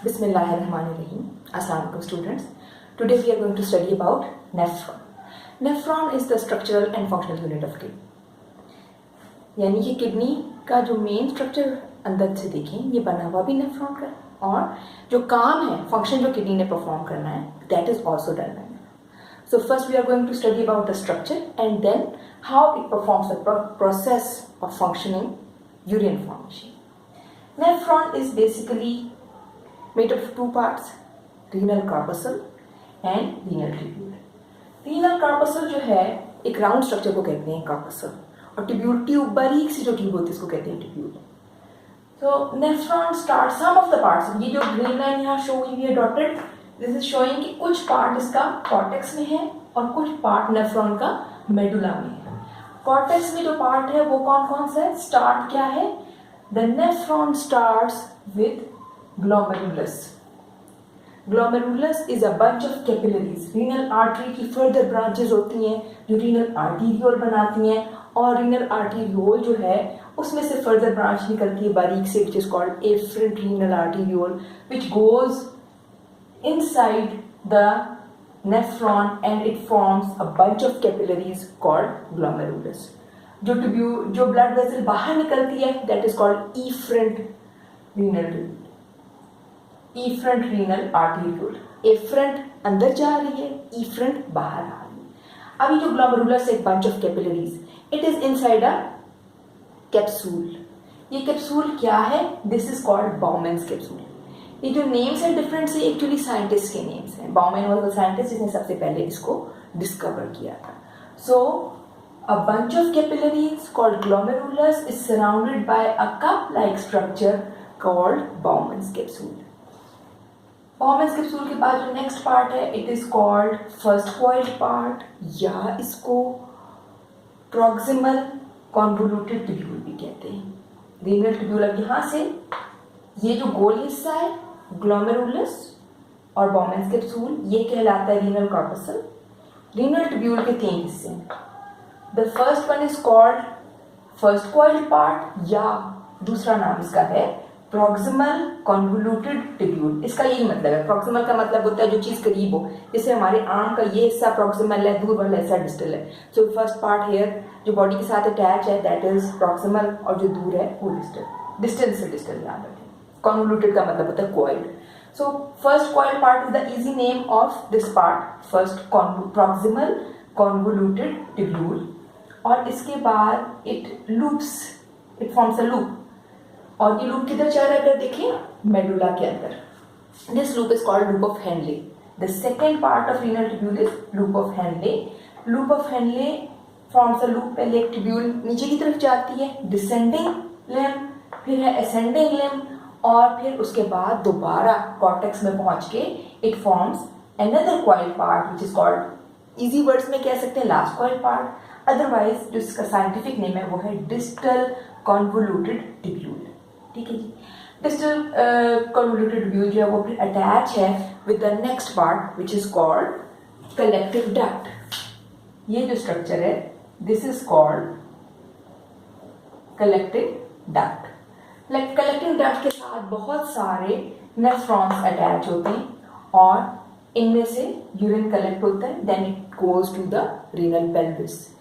Bismillahirrahmanirrahim. Assalamu alaikum students. Today we are going to study about nephron. Nephron is the structural and functional unit of kidney. यानी कि kidney का जो main structure अंदर से देखें ये बना हुआ भी नेफ्रॉन का और जो काम है फंक्शन जो किडनी ने परफॉर्म करना है that is also done by nephron. So first we are going to study about the structure and then how it performs the process of functioning urine formation. Nephron is basically made up of two parts, renal corpuscle and renal tubule. Renal corpuscle जो है एक round structure को कहते हैं corpuscle और tube बारीक सी जो tube होती है इसको कहते हैं tubule. So nephron starts some of the parts. ये जो ग्रीन लाइन यहाँ शो हुई है डॉटेड, दिस इज शोइंग कि कुछ पार्ट इसका कॉर्टेक्स में है और कुछ पार्ट नेफ्रॉन का मेडुला में है. कॉर्टेक्स में जो पार्ट है वो कौन कौन सा है, स्टार्ट क्या है, the nephron starts with glomerulus. Glomerulus is a bunch of capillaries. Renal artery की further branches होती हैं जो renal arteriole बनाती हैं और renal arteriole जो है उसमें से further branch निकलती है बारीक से which is called afferent renal arteriole which goes inside the nephron and it forms a bunch of capillaries called glomerulus. जो ब्लड वेसल बाहर निकलती है that is called efferent renal arteriole. Afferent अंदर जा रही है, इफरेंट बाहर आ रही है. अभी जो ग्लोमेरुलस एक bunch of capillaries, it is inside a capsule. ये कैप्सूल क्या है, दिस इज कॉल्ड बाउमेन्स कैप्सूल. ये जो नेम्स है डिफरेंट से एक्चुअली साइंटिस्ट के नेम्स हैं. बाउमेन वाज द साइंटिस्ट जिसने सबसे पहले इसको डिस्कवर किया था. सो a bunch of capillaries called glomerulus is surrounded by a cup-like structure called Bowman's capsule. Bowman's capsule के बाद जो next part है, it is called first coiled part या इसको proximal convoluted tubule भी कहते हैं. Renal tubule अब यहाँ से ये जो गोल हिस्सा है glomerulus और Bowman's capsule ये कहलाता है renal corpuscle. Renal tubule के तीन हिस्से हैं. The first one is called first coiled part या दूसरा नाम इसका है proximal convoluted tubule. इसका यही मतलब है. proximal का मतलब होता है जो चीज करीब हो, जैसे हमारे आर्म का ये हिस्सा proximal है, दूर वाला हिस्सा distal है. So first part here जो बॉडी के साथ अटैच है that is proximal और जो दूर है वो distal. Distal से distal याद रखें. convoluted का मतलब होता है coiled. So first coiled part is the easy name of this part. First proximal convoluted tubule. और इसके बाद it loops, it forms a loop और ये लूप किधर जा रहा है अगर देखें मेडुला के अंदर. This loop is called loop of Henle. The second part of renal tubule is loop of Henle. Loop of Henle forms a loop. पहले एक ट्यूब्यूल नीचे की तरफ जाती है, डिसेंडिंग लिम्ब, फिर है असेंडिंग लिम्ब और फिर उसके बाद दोबारा कॉर्टेक्स में पहुंच के it forms another coiled part which is called, easy words में कह सकते हैं लास्ट कॉइल्ड पार्ट. अदरवाइज जो इसका साइंटिफिक नेम है वो है डिस्टल कॉन्वोल्यूटेड ट्यूब्यूल. ठीक है जी. डिस्टल कॉन्वोल्यूटेड ट्यूब्यूल जो है वो फिर अटैच है with the next part which is called collective duct. ये जो स्ट्रक्चर है this is called collective duct. Collective duct के साथ बहुत सारे नेफ्रॉन्स अटैच होते हैं और इनमें से यूरिन कलेक्ट होता है. Then it goes to the renal pelvis.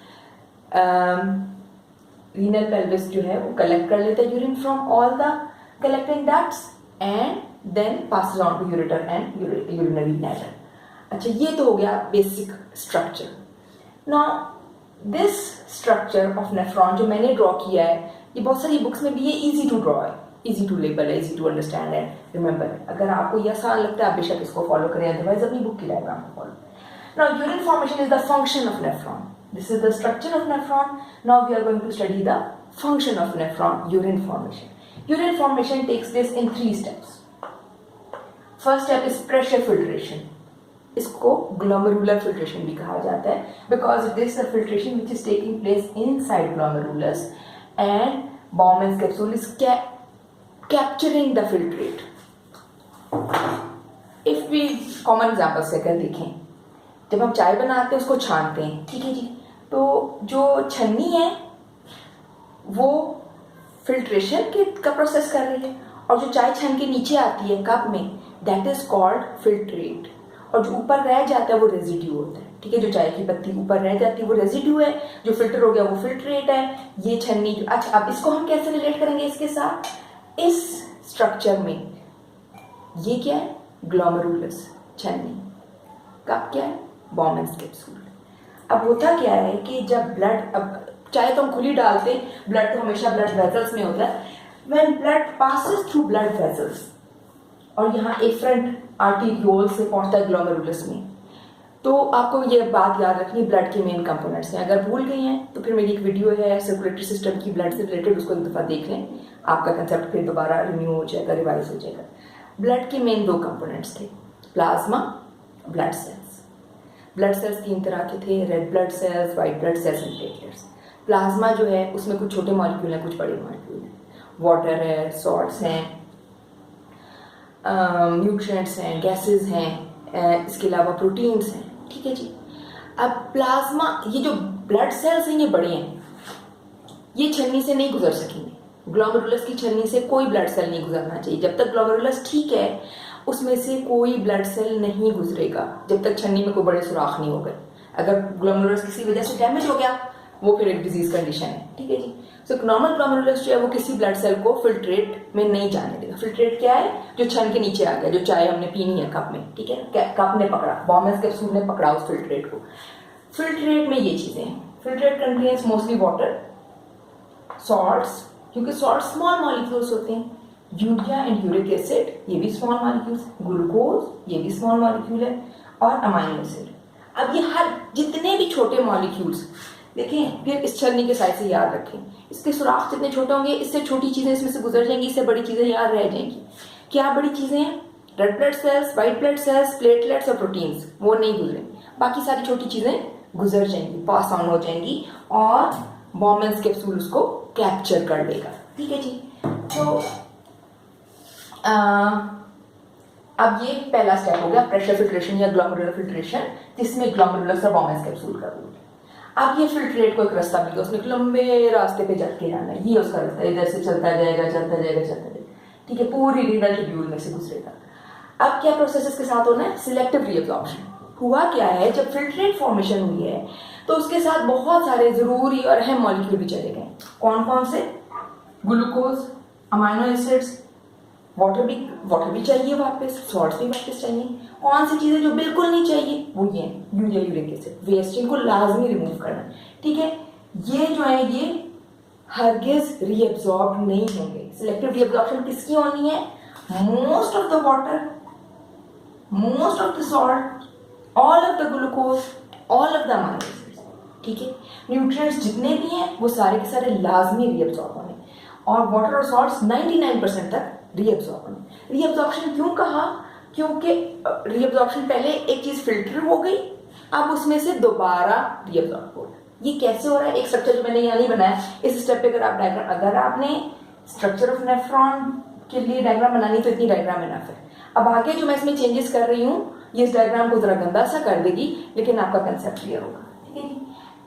Renal pelvis जो है वो कलेक्ट कर लेता है urine from all the collecting ducts and then passes on to ureter and urinary bladder. अच्छा, ये तो हो गया basic structure. Now this structure of nephron जो मैंने ड्रॉ किया है ये बहुत सारी बुक्स में भी ये इजी टू ड्रॉ है, इजी टू लेबल है, easy to understand and remember. अगर आपको ये आसान लगता है आप बेशक इसको फॉलो करें, अदरवाइज अपनी बुक की डायग्राम को follow. Now urine formation is the function of nephron. This is the structure of nephron. Now we are going to study the function of nephron, urine formation. Urine formation takes place in 3 steps. First step is pressure filtration. इसको glomerular filtration भी कहा जाता है because it is the filtration which is taking place inside glomerulus and Bowman's capsule is capturing the filtrate. If we common example से अगर देखें, जब हम चाय बनाते हैं उसको छानते हैं, ठीक है जी, तो जो छन्नी है वो फिल्ट्रेशन का प्रोसेस कर रही है और जो चाय छन के नीचे आती है कप में दैट इज कॉल्ड फिल्ट्रेट। और जो ऊपर रह जाता है वो रेजिड्यू होता है, ठीक है। जो चाय की पत्ती ऊपर रह जाती है वो रेजिड्यू है, जो फिल्टर हो गया वो फिल्ट्रेट है। ये छन्नी जो, अच्छा अब इसको हम कैसे रिलेट करेंगे इसके साथ, इस स्ट्रक्चर में ये क्या है, ग्लोमेरुलस छन्नी, कप क्या है, बॉमेंस कैप्सूल। अब होता क्या है कि जब ब्लड, अब चाहे तो हम खुली डालते, ब्लड तो हमेशा ब्लड वेसल्स में होता है। When blood passes through blood vessels और यहाँ एफरेंट आर्टीरियोल से पहुंचता है ग्लोमेरुलस में, तो आपको ये बात याद रखनी, ब्लड के मेन कंपोनेंट्स हैं। अगर भूल गई हैं तो फिर मेरी एक वीडियो है सर्कुलेटरी सिस्टम की, ब्लड से रिलेटेड, उसको एक दफ़ा देख लें, आपका कंसेप्ट फिर दोबारा रिन्यू हो जाएगा, रिवाइज हो जाएगा। ब्लड के मेन 2 कंपोनेंट्स थे, plasma, blood cells. Blood cells 3 तरह के थे, red blood cells, white blood cells and platelets. Plasma जो है उसमें कुछ छोटे मॉलिक्यूल हैं, कुछ बड़े मॉलिक्यूल हैं, वाटर है, सॉल्ट्स हैं, न्यूट्रिएंट्स हैं, गैसेस हैं, इसके अलावा प्रोटीन्स हैं, ठीक है जी। अब प्लाज्मा, ये जो ब्लड सेल्स हैं ये बड़े हैं, ये छन्नी से नहीं गुजर सकेंगे, ग्लोमेरुलस की छन्नी से कोई ब्लड सेल नहीं गुजरना चाहिए। जब तक ग्लोमेरुलस ठीक है उसमें से कोई ब्लड सेल नहीं गुजरेगा, जब तक छन्नी में कोई बड़े सुराख नहीं हो गए। अगर ग्लोमेरुलस किसी वजह से डैमेज हो गया वो फिर एक डिजीज कंडीशन है, ठीक है जी। सो नॉर्मल ग्लोमेरुलस जो है वो किसी ब्लड सेल को फिल्ट्रेट में नहीं जाने देगा। फिल्ट्रेट क्या है, जो छन के नीचे आ गया, जो चाय हमने पीनी है कप में, ठीक है, कप ने पकड़ा, बॉमेंस कैप्सूल ने पकड़ा उस फिल्ट्रेट को। फिल्ट्रेट में ये चीजें हैं, filtrate contains mostly water, salts, क्योंकि सॉल्ट स्मॉल मॉलिक्यूल्स होते हैं, यूरिया एंड यूरिक एसिड ये भी स्मॉल मॉलिक्यूल्स, ग्लूकोज ये भी स्मॉल मॉलिक्यूल है, और अमाइनो एसिड। अब ये हर जितने भी छोटे मॉलिक्यूल्स देखें, फिर इस छन्नी के साइज से याद रखें, इसके सुराख जितने छोटे होंगे इससे छोटी चीजें इसमें से गुजर जाएंगी, इससे बड़ी चीजें याद रह जाएंगी। क्या बड़ी चीजें हैं, red blood cells, white blood cells, platelets और प्रोटीन्स, वो नहीं गुजरेंगी, बाकी सारी छोटी चीजें गुजर जाएंगी, पास ऑन हो जाएंगी, और बॉमेंस कैप्सूल उसको कैप्चर कर लेगा, ठीक है जी। तो अब ये पहला स्टेप हो गया प्रेशर फिल्ट्रेशन या ग्लोमेरुलर फिल्ट्रेशन, जिसमें ग्लोमेरुलस और बॉमेंस कैप्सूल का रोल है। अब ये फिल्ट्रेट को एक रास्ता मिल गया, उसने एक लंबे रास्ते पे चल के जाना है, ये उसका रास्ता, इधर से चलता जाएगा चलता जाएगा चलता जाएगा, ठीक है, पूरी रीनल ट्यूब्यूल में से गुजरेगा। अब क्या प्रोसेस इसके साथ होना है, सिलेक्टिव रीअब्जॉर्प्शन। हुआ क्या है, जब फिल्ट्रेट फॉर्मेशन हुई है तो उसके साथ बहुत सारे जरूरी और अहम मॉलिक्यूल भी चले गए। कौन कौन से, ग्लूकोज, अमाइनो एसिड्स, वाटर भी चाहिए वापस, सॉल्ट्स भी वापस चाहिए। कौन सी चीजें जो बिल्कुल नहीं चाहिए, वो ये यूरिया यूरिक एसिड, वेस्ट, इनको लाजमी रिमूव करना, ठीक है। ये जो है ये हरगिज रीअब्सॉर्ब नहीं होंगे। सिलेक्टिव रीअब्सॉर्प्शन किसकी होनी है, most of the water, most of the salt, all of the glucose, all of the amino acids, ठीक है। न्यूट्रिएंट्स जितने भी हैं वो सारे के सारे लाजमी रीअब्सॉर्ब होने, और वाटर और सॉल्ट्स 99% तक रीअब्सॉर्प्शन। रीअब्सॉर्प्शन क्यों कहा, क्योंकि रीअब्सॉर्प्शन पहले एक चीज फिल्टर हो गई, अब उसमें से दोबारा रीअब्सॉर्ब हो रहा है। ये कैसे हो रहा है, एक स्ट्रक्चर जो मैंने यहाँ नहीं बनाया, इस स्टेप पे अगर आपने स्ट्रक्चर ऑफ नेफ्रॉन के लिए डायग्राम बनानी तो इतनी डायग्राम इनफ है। अब आगे जो मैं इसमें चेंजेस कर रही हूँ ये इस डायग्राम को जरा गंदा सा कर देगी, लेकिन आपका कंसेप्ट क्लियर होगा, ठीक है जी।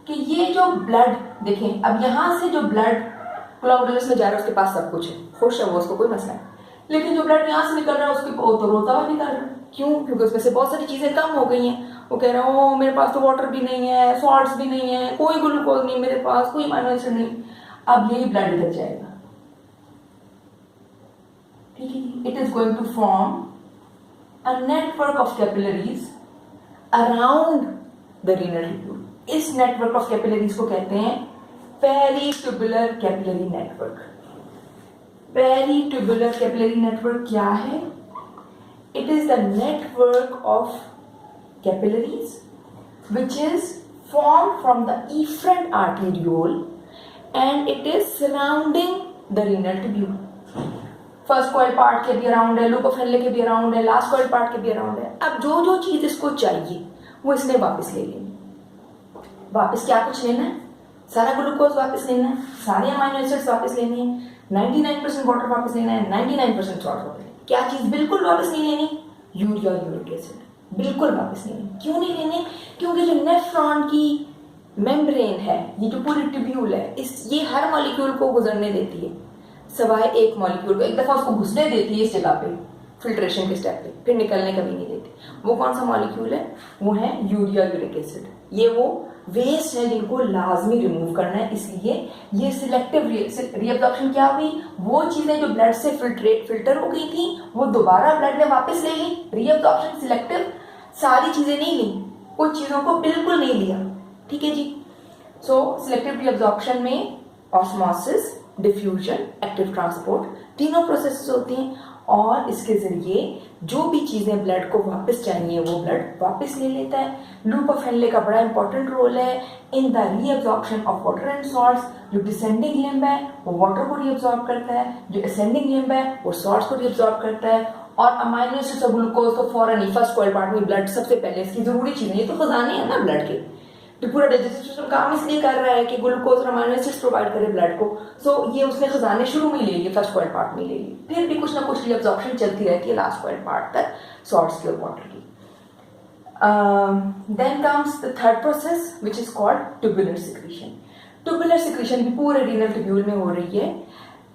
कि ये जो ब्लड देखें, अब यहाँ से जो ब्लड ग्लोमेरुलस में जा रहा है उसके पास सब कुछ है, खुश है वो, उसको कोई मसला है। लेकिन जो ब्लड यहाँ से निकल रहा है उसके तो रोता हुआ निकल रहा है, क्यों, क्योंकि उसमें से बहुत सारी चीजें कम हो गई हैं। वो कह रहा है ओ मेरे पास तो वाटर भी नहीं है, सॉल्ट्स भी नहीं है, कोई ग्लूकोज नहीं मेरे पास, कोई अमाइनो एसिड नहीं। अब यही ब्लड इधर जाएगा, ठीक है। It is going to form a network of capillaries around the renal tubule. इस नेटवर्क ऑफ कैपिलरीज को कहते हैं peritubular capillary network. Peritubular capillary network क्या है, it is the network of capillaries which is formed from the efferent arteriole and it is surrounding the renal tubule. First coil part के भी around है, loop of Henle के भी around है, last coil part के भी around है। अब जो जो चीज इसको चाहिए वो इसने वापस ले लेनी। वापस क्या कुछ लेना है, सारा ग्लूकोज वापस लेना है, सारे अमाइनो एसिड्स वापस लेने हैं, 99% वाटर वापस लेना है, 99% सॉल्ट वापस लेना है। क्या चीज बिल्कुल वापस नहीं लेनी, यूरिया और यूरिक एसिड बिल्कुल वापस नहीं लेनी। क्यों नहीं लेने, क्योंकि जो नेफ्रॉन की मेम्ब्रेन है, ये जो पूरी ट्यूब्यूल है, ये हर मॉलिक्यूल को गुजरने देती है, सवाए एक मॉलिक्यूल को। एक दफा उसको घुसने देती है इस जगह पे, फिल्ट्रेशन के स्टेप पे, फिर निकलने कभी नहीं देती। वो कौन सा मॉलिक्यूल है? वो है यूरिया यूरिक एसिड। ये वो वेस्ट है जिनको लाजमी रिमूव करना है, इसलिए ये सिलेक्टिव रीअब्जॉर्प्शन क्या हुई? वो चीजें जो ब्लड से फिल्टर हो गई थी वो दोबारा ब्लड में वापस ले ली। रीअब्जॉर्प्शन सिलेक्टिव, सारी चीजें नहीं ली, कुछ चीजों को बिल्कुल नहीं लिया। ठीक है जी। सो सिलेक्टिव रीअब्जॉर्प्शन में ऑस्मोसिस, डिफ्यूजन, एक्टिव ट्रांसपोर्ट तीनों प्रोसेसेस होती हैं और इसके जरिए जो भी चीजें ब्लड को वापस चाहिए वो ब्लड वापस ले लेता है। लूप ऑफ हेनले का बड़ा इंपॉर्टेंट रोल है in the reabsorption of water and salts. जो डिसेंडिंग लिम्ब है वो वाटर को रीअब्जॉर्ब करता है, जो असेंडिंग लिम्ब है वो सॉल्ट्स को रीअब्जॉर्ब करता है। और अमाइनो एसिड्स और ग्लूकोज तो फॉरन ही फर्स्ट कॉइल पार्ट में ब्लड सबसे पहले इसकी जरूरी चीजें, ये तो खजाने हैं ना ब्लड के। तो पूरा डाइजेस्टिव सिस्टम काम इसलिए कर रहा है कि ग्लूकोज और अमाइनो एसिड्स प्रोवाइड करे ब्लड को। सो ये उसने खजाने शुरू में ले लिए, फर्स्ट कॉइल पार्ट में ले लिए, फिर भी कुछ ना कुछ रीअब्जॉर्प्शन चलती रहती है लास्ट कॉइल पार्ट तक सॉल्ट्स की और वाटर की। Then comes the third process which is called tubular secretion. Tubular secretion भी पूरे रीनल ट्यूब्यूल में हो रही है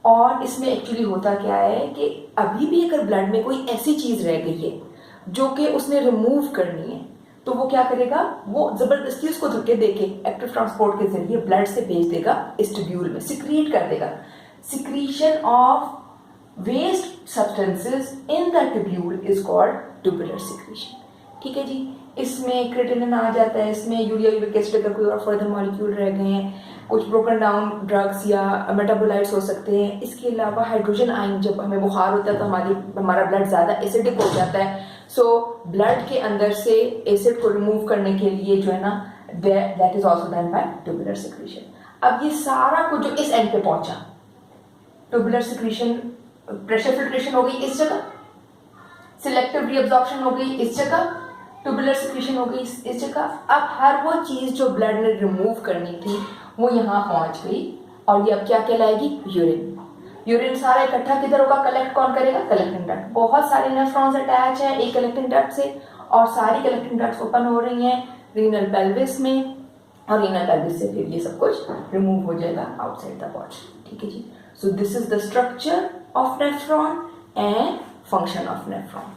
और इसमें एक्चुअली होता क्या है कि अभी भी अगर ब्लड में कोई ऐसी चीज रह गई है जो कि उसने रिमूव करनी है तो वो क्या करेगा? वो जबरदस्ती उसको धक्के देके एक्टिव ट्रांसपोर्ट के जरिए ब्लड से भेज देगा इस ट्यूब्यूल में, सिक्रीट कर देगा। Secretion of waste substances in the tubule is called tubular secretion. ठीक है जी। इसमें क्रिएटिनिन आ जाता है, इसमें यूरिया यूरिक एसिड अगर कोई और फर्दर मॉलिक्यूल रह गए हैं, कुछ ब्रोकन डाउन ड्रग्स या मेटाबोलाइट्स हो सकते हैं। इसके अलावा हाइड्रोजन आयन, जब हमें बुखार होता है तो हमारा ब्लड ज़्यादा एसिडिक हो जाता है। सो ब्लड के अंदर से एसिड को रिमूव करने के लिए जो है ना, that is also done bye tubular secretion. अब ये सारा कुछ जो इस एंड पे पहुंचा, ट्यूबुलर सिक्रीशन, प्रेशर फिल्ट्रेशन हो गई इस जगह, सिलेक्टिव रीअब्जॉर्प्शन हो गई इस जगह, ट्यूबुलर सिक्रीशन हो गई इस जगह। अब हर वो चीज जो ब्लड ने रिमूव करनी थी वो यहाँ पहुंच गई और ये अब क्या कहलाएगी? यूरिन। यूरिन सारा इकट्ठा किधर होगा? कलेक्ट कौन करेगा? Collecting duct. बहुत सारे नेफ्रॉन्स अटैच है एक कलेक्टिंग डक्ट से और सारी कलेक्टिंग डक्ट्स ओपन हो रही हैं रीनल पेल्विस में और रीनल पेल्विस से फिर ये सब कुछ रिमूव हो जाएगा आउटसाइड द बॉडी। ठीक है जी। So this is the structure of nephron and function of nephron.